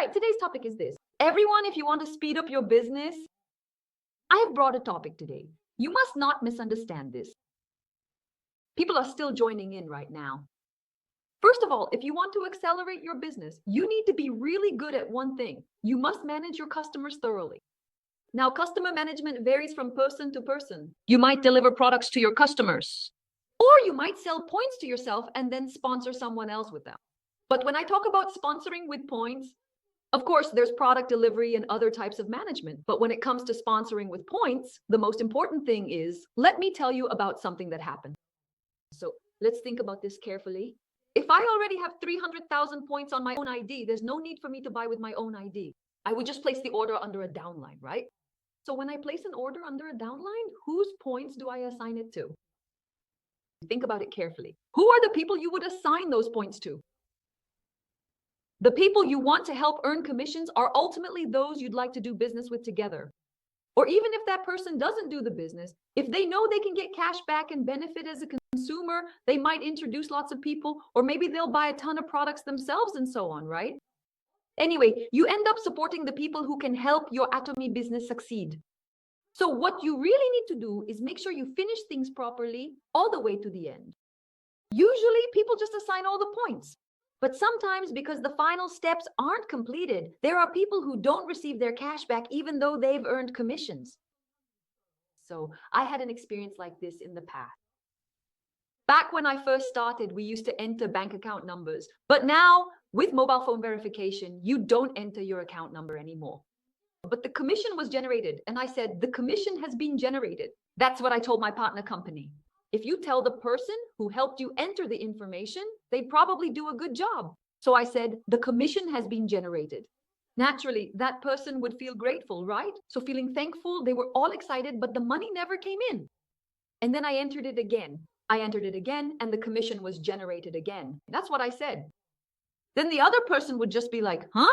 right, today's topic is this. Everyone, if you want to speed up your business, I have brought a topic today. You must not misunderstand this. People are still joining in right now. First of all, if you want to accelerate your business, you need to be really good at one thing. You must manage your customers thoroughly. Now, customer management varies from person to person. You might deliver products to your customers, or you might sell points to yourself and then sponsor someone else with them. But when I talk about sponsoring with points, of course, there's product delivery and other types of management. But when it comes to sponsoring with points, the most important thing is, let me tell you about something that happened. So let's think about this carefully. If I already have 300,000 points on my own ID, there's no need for me to buy with my own ID. I would just place the order under a downline, right? So when I place an order under a downline, whose points do I assign it to? Think about it carefully. Who are the people you would assign those points to? The people you want to help earn commissions are ultimately those you'd like to do business with together. Or even if that person doesn't do the business, if they know they can get cash back and benefit as a consumer, they might introduce lots of people, or maybe they'll buy a ton of products themselves and so on, right? Anyway, you end up supporting the people who can help your Atomy business succeed. So what you really need to do is make sure you finish things properly all the way to the end. Usually people just assign all the points. But sometimes, because the final steps aren't completed, there are people who don't receive their cash back even though they've earned commissions. So I had an experience like this in the past. Back when I first started, we used to enter bank account numbers. But now, with mobile phone verification, you don't enter your account number anymore. But the commission was generated, and I said, the commission has been generated. That's what I told my partner company. If you tell the person who helped you enter the information, they probably do a good job. So I said, the commission has been generated. Naturally, that person would feel grateful, right? So feeling thankful, they were all excited, but the money never came in. And then I entered it again. I entered it again, and the commission was generated again. That's what I said. Then the other person would just be like, huh?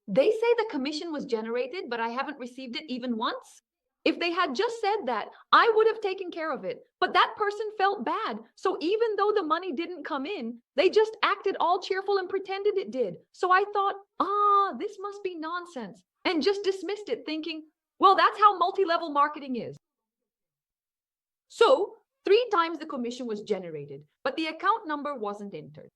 They say the commission was generated, but I haven't received it even once? If they had just said that, I would have taken care of it. But that person felt bad. So even though the money didn't come in, they just acted all cheerful and pretended it did. So I thought, this must be nonsense, and just dismissed it, thinking, well, that's how multi-level marketing is. So 3 times the commission was generated, but the account number wasn't entered.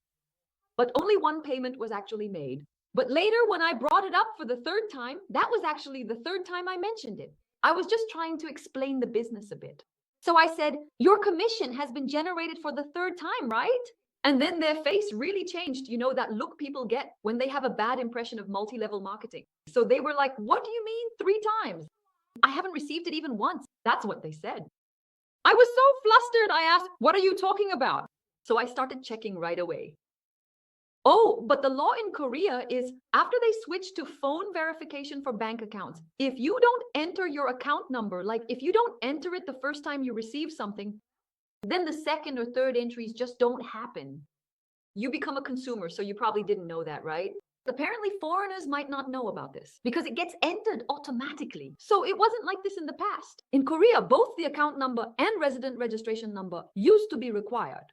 But only one payment was actually made. But later, when I brought it up for the 3rd time, that was actually the 3rd time I mentioned it. I was just trying to explain the business a bit. So I said, your commission has been generated for the 3rd time, right? And then their face really changed. You know, that look people get when they have a bad impression of multi-level marketing. So they were like, what do you mean 3 times? I haven't received it even once. That's what they said. I was so flustered. I asked, what are you talking about? So I started checking right away. Oh, but the law in Korea is after they switch to phone verification for bank accounts, if you don't enter your account number, like if you don't enter it the first time you receive something, then the 2nd or 3rd entries just don't happen. You become a consumer, so you probably didn't know that, right? Apparently, foreigners might not know about this because it gets entered automatically. So it wasn't like this in the past. In Korea, both the account number and resident registration number used to be required.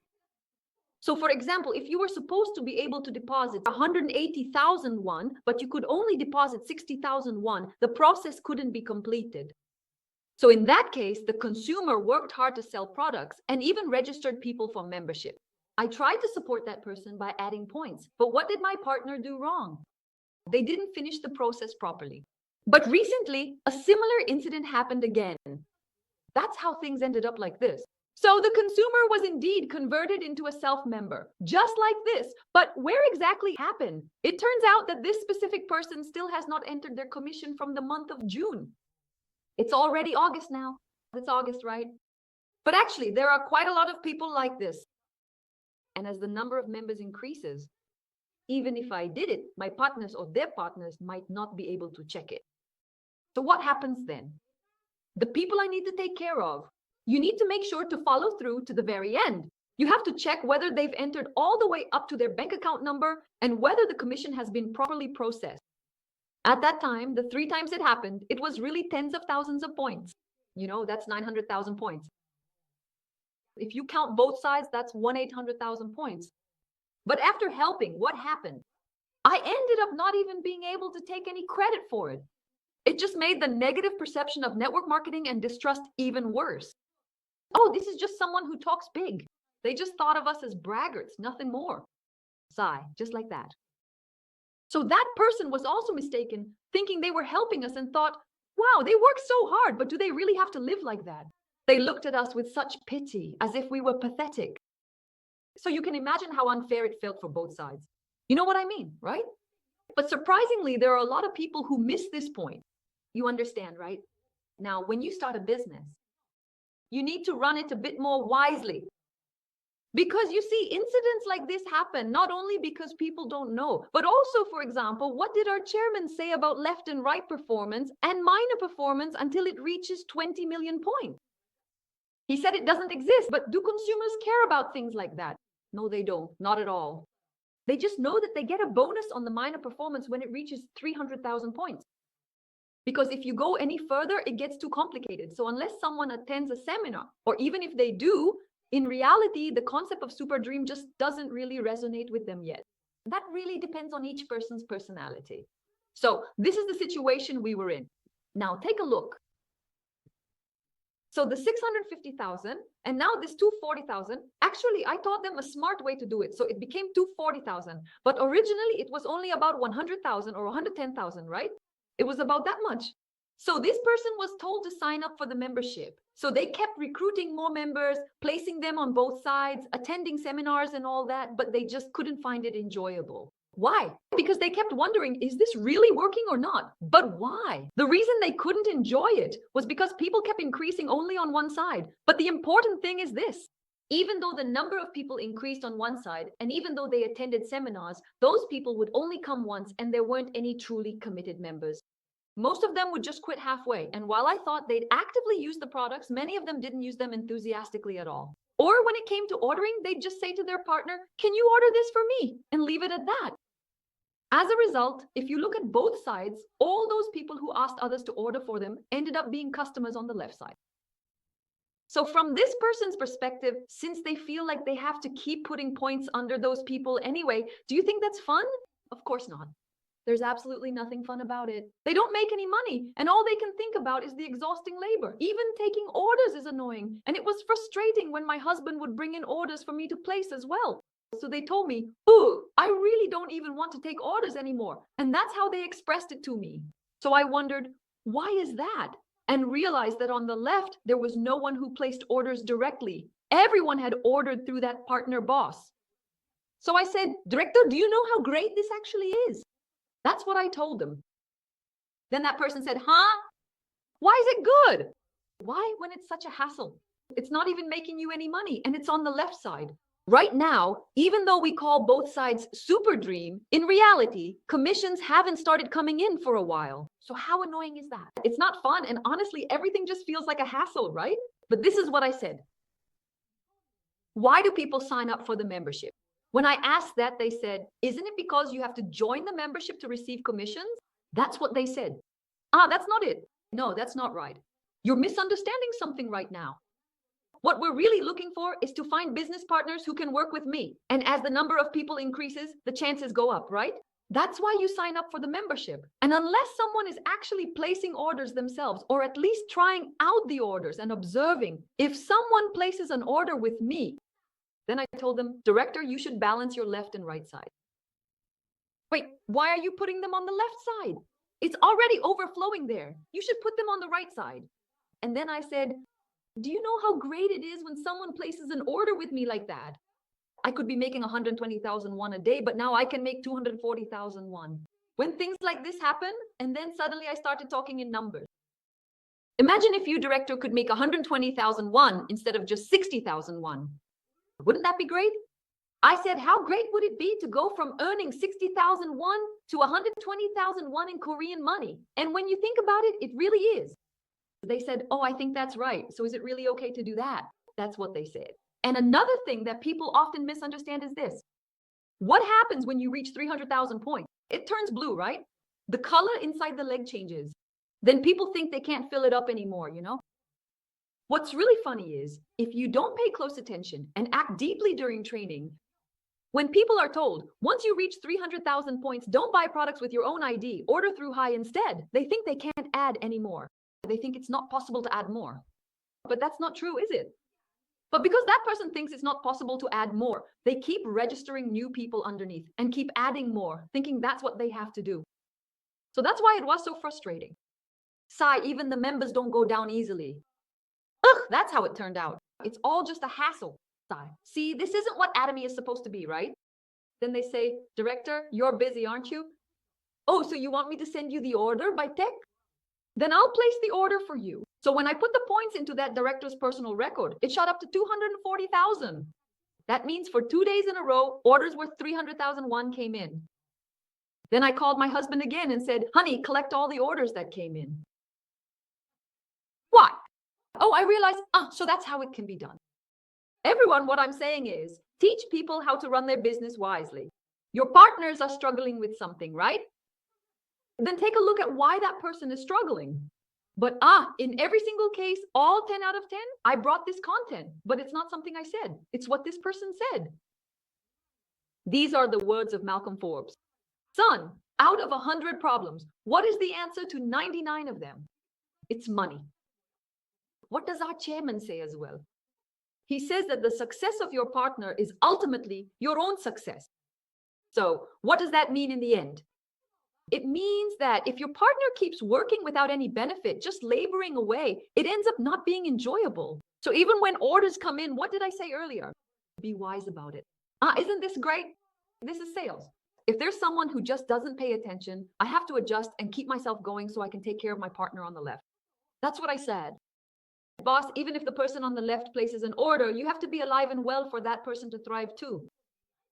So for example, if you were supposed to be able to deposit 180,000 won, but you could only deposit 60,000 won, the process couldn't be completed. So in that case, the consumer worked hard to sell products and even registered people for membership. I tried to support that person by adding points, but what did my partner do wrong? They didn't finish the process properly. But recently, a similar incident happened again. That's how things ended up like this. So the consumer was indeed converted into a self-member, just like this. But where exactly happened? It turns out that this specific person still has not entered their commission from the month of June. It's already August now. It's August, right? But actually, there are quite a lot of people like this. And as the number of members increases, even if I did it, my partners or their partners might not be able to check it. So what happens then? The people I need to take care of. You need to make sure to follow through to the very end. You have to check whether they've entered all the way up to their bank account number and whether the commission has been properly processed. At that time, the 3 times it happened, it was really tens of thousands of points. You know, that's 900,000 points. If you count both sides, that's 1/800,000 points. But after helping, what happened? I ended up not even being able to take any credit for it. It just made the negative perception of network marketing and distrust even worse. Oh, this is just someone who talks big. They just thought of us as braggarts, nothing more. Sigh, just like that. So that person was also mistaken, thinking they were helping us and thought, wow, they work so hard, but do they really have to live like that? They looked at us with such pity, as if we were pathetic. So you can imagine how unfair it felt for both sides. You know what I mean, right? But surprisingly, there are a lot of people who miss this point. You understand, right? Now, when you start a business, you need to run it a bit more wisely. Because you see, incidents like this happen not only because people don't know, but also, for example, what did our chairman say about left and right performance and minor performance until it reaches 20 million points? He said it doesn't exist, but do consumers care about things like that? No, they don't, not at all. They just know that they get a bonus on the minor performance when it reaches 300,000 points. Because if you go any further, it gets too complicated. So unless someone attends a seminar, or even if they do, in reality, the concept of super dream just doesn't really resonate with them yet. That really depends on each person's personality. So this is the situation we were in. Now take a look. So the 650,000 and now this 240,000, actually I taught them a smart way to do it. So it became 240,000, but originally it was only about 100,000 or 110,000, right? It was about that much. So this person was told to sign up for the membership. So they kept recruiting more members, placing them on both sides, attending seminars and all that, but they just couldn't find it enjoyable. Why? Because they kept wondering, is this really working or not? But why? The reason they couldn't enjoy it was because people kept increasing only on one side. But the important thing is this. Even though the number of people increased on one side, and even though they attended seminars, those people would only come once and there weren't any truly committed members. Most of them would just quit halfway. And while I thought they'd actively use the products, many of them didn't use them enthusiastically at all. Or when it came to ordering, they'd just say to their partner, can you order this for me? And leave it at that. As a result, if you look at both sides, all those people who asked others to order for them ended up being customers on the left side. So from this person's perspective, since they feel like they have to keep putting points under those people anyway, do you think that's fun? Of course not. There's absolutely nothing fun about it. They don't make any money, and all they can think about is the exhausting labor. Even taking orders is annoying, and it was frustrating when my husband would bring in orders for me to place as well. So they told me, ooh, I really don't even want to take orders anymore. And that's how they expressed it to me. So I wondered, why is that? And realized that on the left, there was no one who placed orders directly. Everyone had ordered through that partner boss. So I said, Director, do you know how great this actually is? That's what I told them. Then that person said, huh? Why is it good? Why when it's such a hassle? It's not even making you any money, and it's on the left side. Right now, even though we call both sides super dream, in reality, commissions haven't started coming in for a while. So how annoying is that? It's not fun, and honestly, everything just feels like a hassle, right? But this is what I said. Why do people sign up for the membership? When I asked that, they said, isn't it because you have to join the membership to receive commissions? That's what they said. That's not it. No, that's not right. You're misunderstanding something right now. What we're really looking for is to find business partners who can work with me. And as the number of people increases, the chances go up, right? That's why you sign up for the membership. And unless someone is actually placing orders themselves, or at least trying out the orders and observing, if someone places an order with me, then I told them, Director, you should balance your left and right side. Wait, why are you putting them on the left side? It's already overflowing there. You should put them on the right side. And then I said, do you know how great it is when someone places an order with me like that? I could be making 120,001 a day, but now I can make 240,001. When things like this happen, and then suddenly I started talking in numbers. Imagine if you, Director, could make 120,001 instead of just 60,001. Wouldn't that be great? I said, how great would it be to go from earning 60,001 to 120,001 in Korean money? And when you think about it, it really is. They said, oh, I think that's right. So is it really okay to do that? That's what they said. And another thing that people often misunderstand is this. What happens when you reach 300,000 points? It turns blue, right? The color inside the leg changes. Then people think they can't fill it up anymore, you know? What's really funny is if you don't pay close attention and act deeply during training, When people are told, once you reach 300,000 points, don't buy products with your own ID, order through Hi instead, they think they can't add any more. They think it's not possible to add more. But that's not true, is it? But because that person thinks it's not possible to add more, they keep registering new people underneath and keep adding more, thinking that's what they have to do. So that's why it was so frustrating. Sai, even the members don't go down easily. Ugh, that's how it turned out. It's all just a hassle. Sai, see, this isn't what Atomy is supposed to be, right? Then they say, Director, you're busy, aren't you? Oh, so you want me to send you the order by tech? Then I'll place the order for you. So when I put the points into that director's personal record, it shot up to 240,000. That means for 2 days in a row, orders worth 300,001 came in. Then I called my husband again and said, honey, collect all the orders that came in. What? Oh, I realized, so that's how it can be done. Everyone, what I'm saying is, teach people how to run their business wisely. Your partners are struggling with something, right? Then take a look at why that person is struggling. But in every single case, all 10 out of 10, I brought this content, but it's not something I said. It's what this person said. These are the words of Malcolm Forbes. Son, out of 100 problems, what is the answer to 99 of them? It's money. What does our chairman say as well? He says that the success of your partner is ultimately your own success. So what does that mean in the end? It means that if your partner keeps working without any benefit, just laboring away, it ends up not being enjoyable. So even when orders come in, what did I say earlier? Be wise about it. Isn't this great? This is sales. If there's someone who just doesn't pay attention, I have to adjust and keep myself going so I can take care of my partner on the left. That's what I said. Boss, even if the person on the left places an order, you have to be alive and well for that person to thrive too.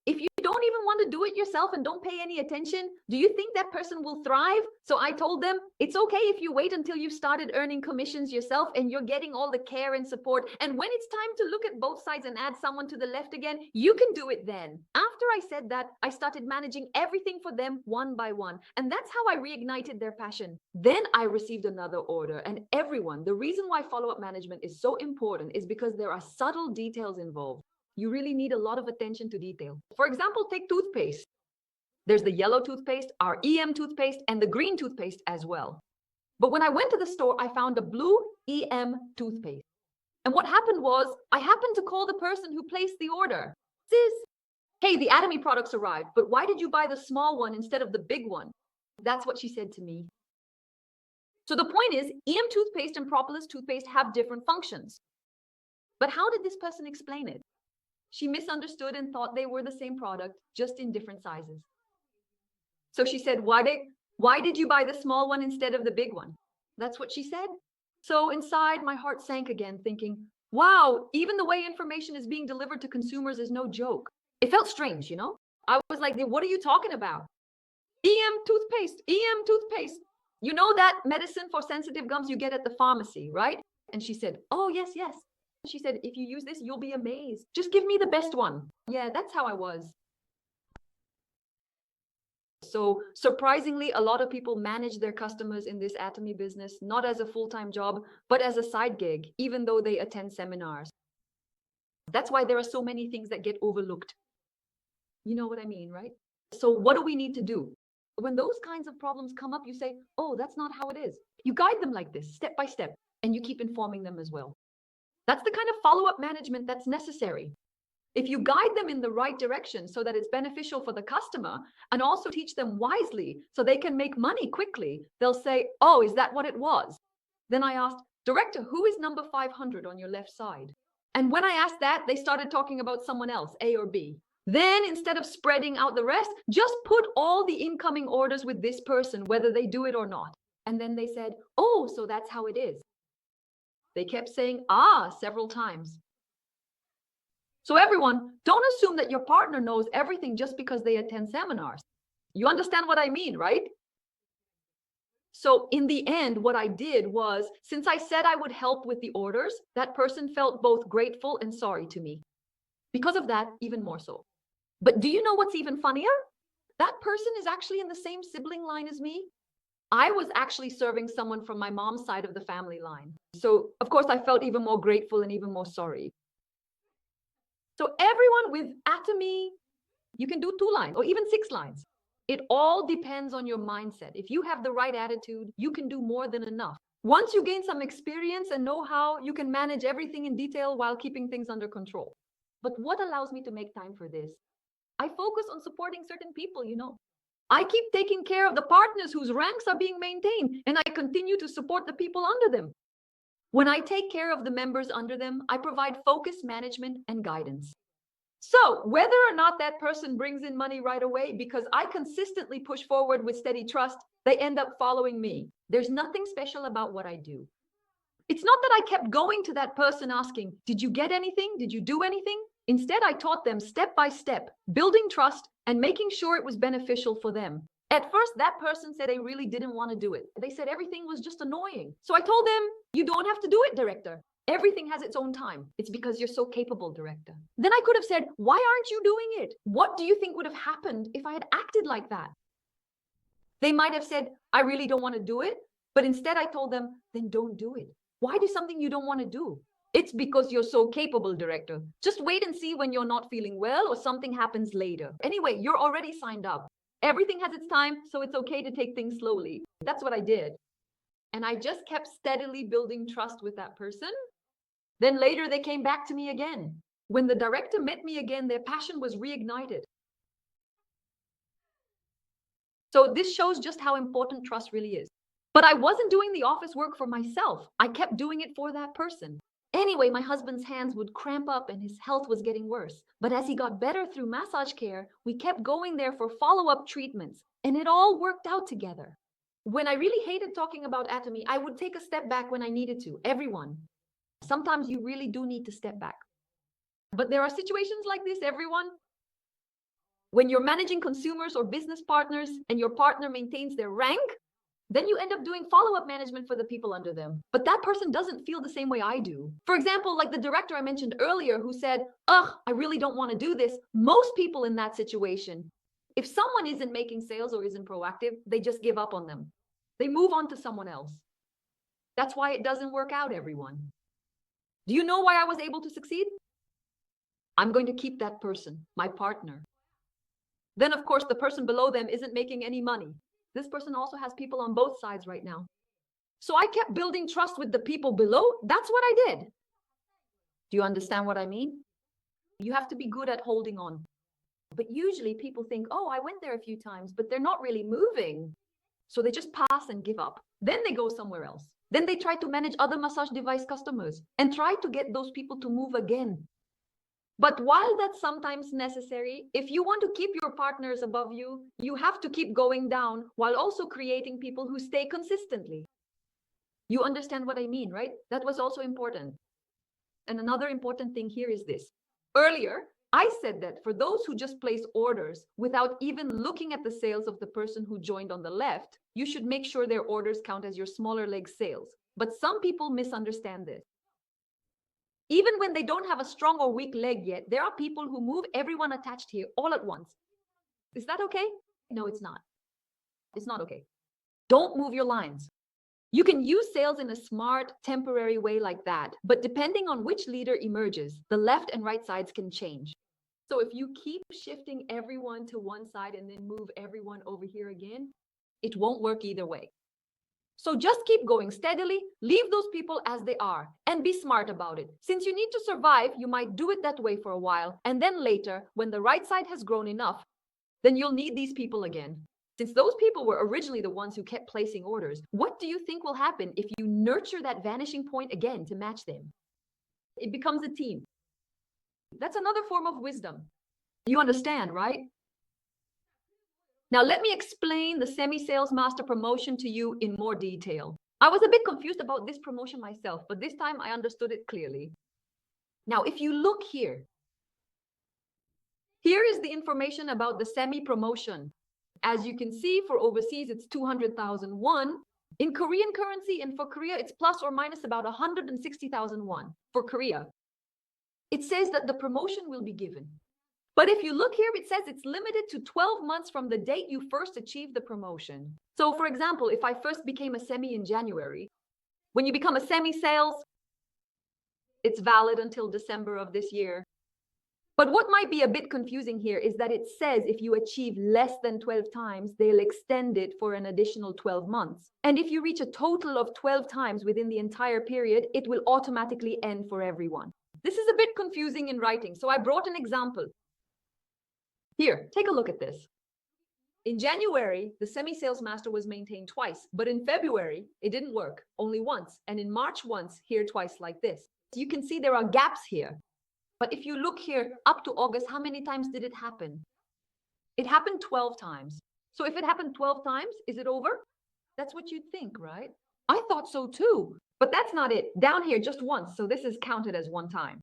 If you don't even want to do it yourself and don't pay any attention, do you think that person will thrive? So I told them, it's okay if you wait until you've started earning commissions yourself and you're getting all the care and support. And when it's time to look at both sides and add someone to the left again, you can do it then. After I said that, I started managing everything for them one by one. And that's how I reignited their passion. Then I received another order. And everyone, the reason why follow-up management is so important is because there are subtle details involved. You really need a lot of attention to detail. For example, take toothpaste. There's the yellow toothpaste, our EM toothpaste, and the green toothpaste as well. But when I went to the store, I found a blue EM toothpaste. And what happened was, I happened to call the person who placed the order. Sis, hey, the Atomy products arrived, but why did you buy the small one instead of the big one? That's what she said to me. So the point is, EM toothpaste and propolis toothpaste have different functions. But how did this person explain it? She misunderstood and thought they were the same product, just in different sizes. So she said, why did you buy the small one instead of the big one? That's what she said. So inside, my heart sank again, thinking, wow, even the way information is being delivered to consumers is no joke. It felt strange, you know? I was like, what are you talking about? EM toothpaste, EM toothpaste. You know that medicine for sensitive gums you get at the pharmacy, right? And she said, oh, yes, yes. She said, if you use this, you'll be amazed. Just give me the best one. Yeah, that's how I was. So surprisingly, a lot of people manage their customers in this Atomy business, not as a full-time job, but as a side gig, even though they attend seminars. That's why there are so many things that get overlooked. You know what I mean, right? So what do we need to do? When those kinds of problems come up, you say, oh, that's not how it is. You guide them like this, step by step, and you keep informing them as well. That's the kind of follow-up management that's necessary. If you guide them in the right direction so that it's beneficial for the customer and also teach them wisely so they can make money quickly, they'll say, oh, is that what it was? Then I asked, Director, who is number 500 on your left side? And when I asked that, they started talking about someone else, A or B. Then instead of spreading out the rest, just put all the incoming orders with this person, whether they do it or not. And then they said, oh, so that's how it is. They kept saying, several times. So everyone, don't assume that your partner knows everything just because they attend seminars. You understand what I mean, right? So in the end, what I did was, since I said I would help with the orders, that person felt both grateful and sorry to me. Because of that, even more so. But do you know what's even funnier? That person is actually in the same sibling line as me. I was actually serving someone from my mom's side of the family line. So, of course, I felt even more grateful and even more sorry. So everyone with Atomy, You can do 2 lines or even 6 lines. It all depends on your mindset. If you have the right attitude, you can do more than enough. Once you gain some experience and know how, you can manage everything in detail while keeping things under control. But what allows me to make time for this? I focus on supporting certain people, I keep taking care of the partners whose ranks are being maintained, and I continue to support the people under them. When I take care of the members under them, I provide focus, management, and guidance. So whether or not that person brings in money right away, because I consistently push forward with steady trust, they end up following me. There's nothing special about what I do. It's not that I kept going to that person asking, did you get anything? Did you do anything? Instead, I taught them step by step, building trust and making sure it was beneficial for them. At first, that person said they really didn't want to do it. They said everything was just annoying. So I told them, you don't have to do it, director. Everything has its own time. It's because you're so capable, director. Then I could have said, why aren't you doing it? What do you think would have happened if I had acted like that? They might have said, I really don't want to do it. But instead, I told them, then don't do it. Why do something you don't want to do? It's because you're so capable, director. Just wait and see when you're not feeling well or something happens later. Anyway, you're already signed up. Everything has its time, so it's okay to take things slowly. That's what I did. And I just kept steadily building trust with that person. Then later they came back to me again. When the director met me again, their passion was reignited. So this shows just how important trust really is. But I wasn't doing the office work for myself. I kept doing it for that person. Anyway, my husband's hands would cramp up and his health was getting worse. But as he got better through massage care, we kept going there for follow-up treatments, and it all worked out together. When I really hated talking about anatomy, I would take a step back when I needed to. Everyone. Sometimes you really do need to step back. But there are situations like this, everyone. When you're managing consumers or business partners and your partner maintains their rank, then you end up doing follow-up management for the people under them. But that person doesn't feel the same way I do. For example, like the director I mentioned earlier who said, ugh, I really don't want to do this. Most people in that situation, if someone isn't making sales or isn't proactive, they just give up on them. They move on to someone else. That's why it doesn't work out, everyone. Do you know why I was able to succeed? I'm going to keep that person, my partner. Then, of course, the person below them isn't making any money. This person also has people on both sides right now. So I kept building trust with the people below. That's what I did. Do you understand what I mean? You have to be good at holding on. But usually people think, oh, I went there a few times, but they're not really moving. So they just pass and give up. Then they go somewhere else. Then they try to manage other massage device customers and try to get those people to move again. But while that's sometimes necessary, if you want to keep your partners above you, you have to keep going down while also creating people who stay consistently. You understand what I mean, right? That was also important. And another important thing here is this. Earlier, I said that for those who just place orders without even looking at the sales of the person who joined on the left, you should make sure their orders count as your smaller leg sales. But some people misunderstand this. Even when they don't have a strong or weak leg yet, there are people who move everyone attached here all at once. Is that okay? No, it's not. It's not okay. Don't move your lines. You can use sales in a smart, temporary way like that, but depending on which leader emerges, the left and right sides can change. So if you keep shifting everyone to one side and then move everyone over here again, it won't work either way. So just keep going steadily, leave those people as they are, and be smart about it. Since you need to survive, you might do it that way for a while, and then later, when the right side has grown enough, then you'll need these people again. Since those people were originally the ones who kept placing orders, what do you think will happen if you nurture that vanishing point again to match them? It becomes a team. That's another form of wisdom. You understand, right? Now, let me explain the semi-sales master promotion to you in more detail. I was a bit confused about this promotion myself, but this time I understood it clearly. Now, if you look here, here is the information about the semi-promotion. As you can see, for overseas, it's 200,000 won. In Korean currency, and for Korea, it's plus or minus about 160,000 won for Korea. It says that the promotion will be given. But if you look here, it says it's limited to 12 months from the date you first achieved the promotion. So for example, if I first became a semi in January, when you become a semi sales, it's valid until December of this year. But what might be a bit confusing here is that it says if you achieve less than 12 times, they'll extend it for an additional 12 months. And if you reach a total of 12 times within the entire period, it will automatically end for everyone. This is a bit confusing in writing, so I brought an example. Here, take a look at this. In January, the semi-sales master was maintained twice, but in February, it didn't work, only once. And in March once, here twice like this. So you can see there are gaps here. But if you look here up to August, how many times did it happen? It happened 12 times. So if it happened 12 times, is it over? That's what you'd think, right? I thought so too, but that's not it. Down here, just once. So this is counted as one time.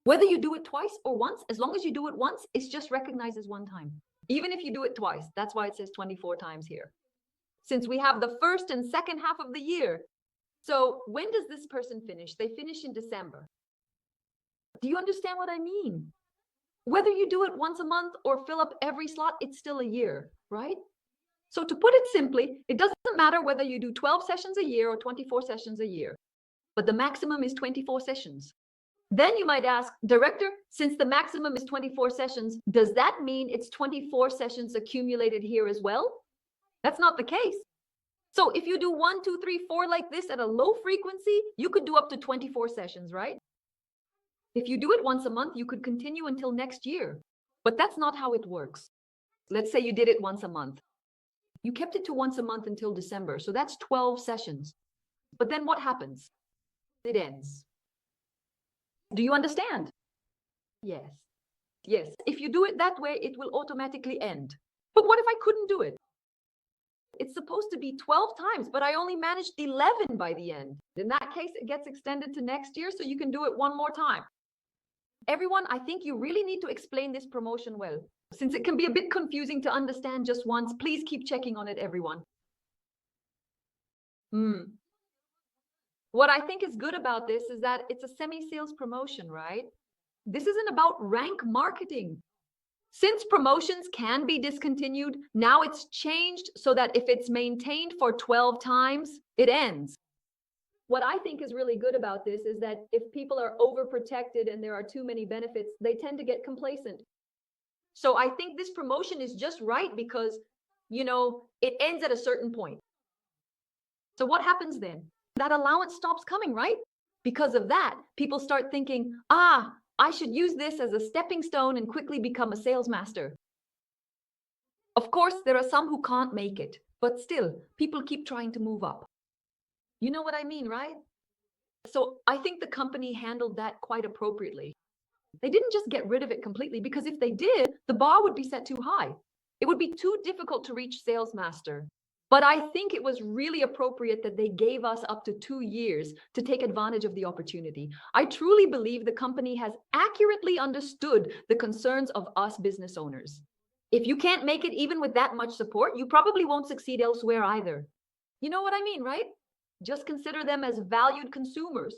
Whether you do it twice or once, as long as you do it once, it's just recognized as one time. Even if you do it twice, that's why it says 24 times here. Since we have the first and second half of the year. So when does this person finish? They finish in December. Do you understand what I mean? Whether you do it once a month or fill up every slot, it's still a year, right? So to put it simply, it doesn't matter whether you do 12 sessions a year or 24 sessions a year, but the maximum is 24 sessions. Then you might ask, Director, since the maximum is 24 sessions, does that mean it's 24 sessions accumulated here as well? That's not the case. So if you do 1, 2, 3, 4 like this at a low frequency, you could do up to 24 sessions, right? If you do it once a month, you could continue until next year. But that's not how it works. Let's say you did it once a month. You kept it to once a month until December. So that's 12 sessions. But then what happens? It ends. Do you understand? Yes. Yes. If you do it that way, it will automatically end. But what if I couldn't do it? It's supposed to be 12 times, but I only managed 11 by the end. In that case, it gets extended to next year, so you can do it one more time. Everyone, I think you really need to explain this promotion well. Since it can be a bit confusing to understand just once, please keep checking on it, everyone. What I think is good about this is that it's a semi-sales promotion, right? This isn't about rank marketing. Since promotions can be discontinued, now it's changed so that if it's maintained for 12 times, it ends. What I think is really good about this is that if people are overprotected and there are too many benefits, they tend to get complacent. So I think this promotion is just right because, it ends at a certain point. So what happens then? That allowance stops coming, right? Because of that, people start thinking, I should use this as a stepping stone and quickly become a sales master. Of course, there are some who can't make it, but still, people keep trying to move up. You know what I mean, right? So I think the company handled that quite appropriately. They didn't just get rid of it completely, because if they did, the bar would be set too high. It would be too difficult to reach sales master. But I think it was really appropriate that they gave us up to 2 years to take advantage of the opportunity. I truly believe the company has accurately understood the concerns of us business owners. If you can't make it even with that much support, you probably won't succeed elsewhere either. You know what I mean, right? Just consider them as valued consumers